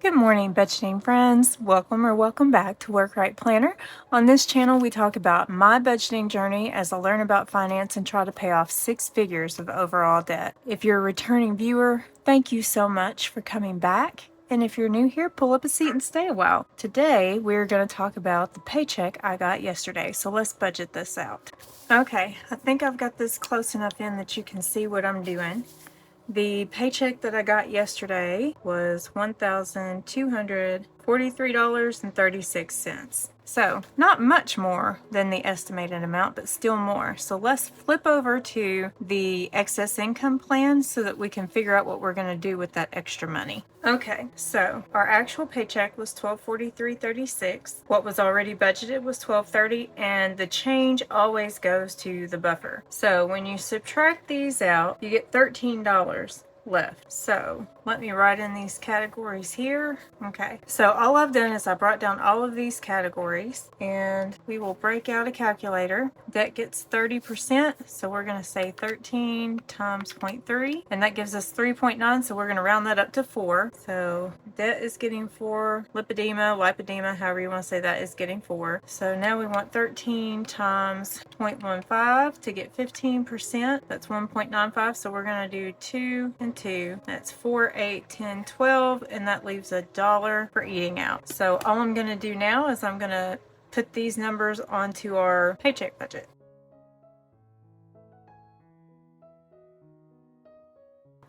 Good morning, budgeting friends. Welcome back to Work Right Planner. On this channel, we talk about my budgeting journey as I learn about finance and try to pay off 6 figures of overall debt. If you're a returning viewer, thank you so much for coming back. And if you're new here, pull up a seat and stay a while. Today, we're going to talk about the paycheck I got yesterday. So let's budget this out. Okay, I think I've got this close enough in that you can see what I'm doing. The paycheck that I got yesterday was $1,243.36. So not much more than the estimated amount, but still more. So let's flip over to the excess income plan so that we can figure out what we're going to do with that extra money. Okay, so our actual paycheck was $1,243.36. What was already budgeted was $1,230, and the change always goes to the buffer. So when you subtract these out, you get $13 left. So let me write in these categories here. Okay, so all I've done is I brought down all of these categories, and we will break out a calculator. That gets 30%, so we're going to say 13 times 0.3, and that gives us 3.9, so we're going to round that up to 4. So debt is getting 4, lipedema, however you want to say that, is getting 4. So now we want 13 times 0.15 to get 15%. That's 1.95, so we're going to do 2 and 2. That's 4, 8, 10, 12, and that leaves $1 for eating out. So all I'm going to do now is I'm going to put these numbers onto our paycheck budget.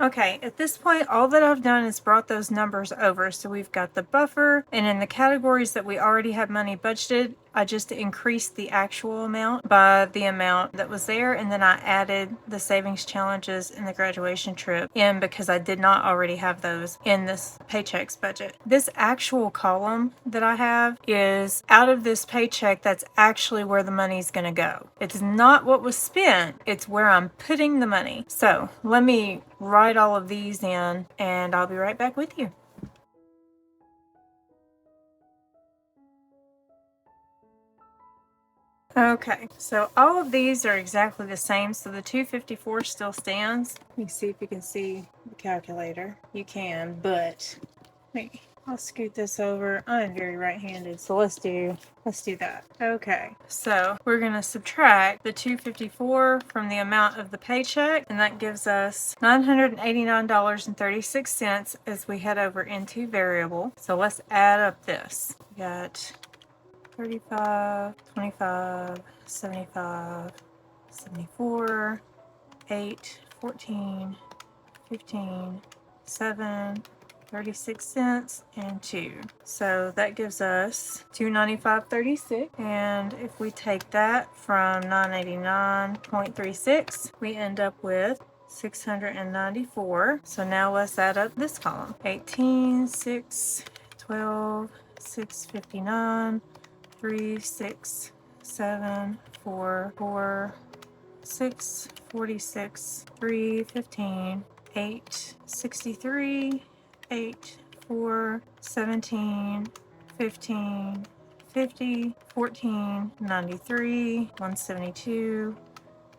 Okay, at this point, all that I've done is brought those numbers over. So we've got the buffer, and in the categories that we already have money budgeted, I just increased the actual amount by the amount that was there, and then I added the savings challenges and the graduation trip in because I did not already have those in this paychecks budget. This actual column that I have is out of this paycheck. That's actually where the money's going to go. It's not what was spent, it's where I'm putting the money. So let me write all of these in, and I'll be right back with you. Okay, so all of these are exactly the same, so the 254 still stands. Let me see if you can see the calculator. You can, but wait, I'll scoot this over. I'm very right-handed, so let's do that. Okay, so we're going to subtract the 254 from the amount of the paycheck, and that gives us $989.36 as we head over into variable. So let's add up this. We got 35, 25, 75, 74, 8, 14, 15, 7, 36 cents, and 2. So that gives us $295.36. And if we take that from 989.36, we end up with 694. So now let's add up this column. 18, 6, 12, 659, 3, 6, 7, 4, 4, 6, 46, 3, 15, 8, 63, 8, 4, 17, 15, 50, 14, 93, 172,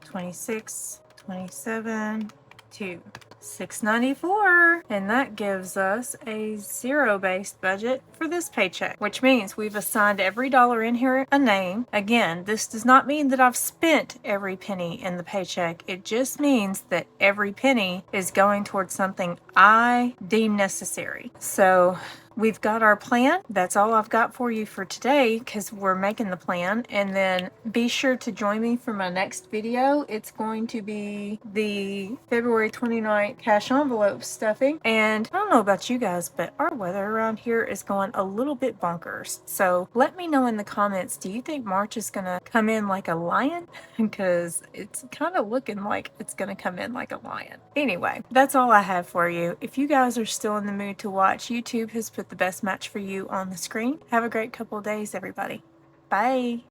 26, 27, 2. 694, and that gives us a zero-based budget for this paycheck, which means we've assigned every dollar in here a name. Again, this does not mean that I've spent every penny in the paycheck. It just means that every penny is going towards something I deem necessary. So we've got our plan. That's all I've got for you for today because we're making the plan. And then be sure to join me for my next video. It's going to be the February 29th cash envelope stuffing. And I don't know about you guys, but our weather around here is going a little bit bonkers. So let me know in the comments, do you think March is going to come in like a lion? Because it's kind of looking like it's going to come in like a lion. Anyway, that's all I have for you. If you guys are still in the mood to watch, YouTube has put the best match for you on the screen. Have a great couple of days, everybody. Bye.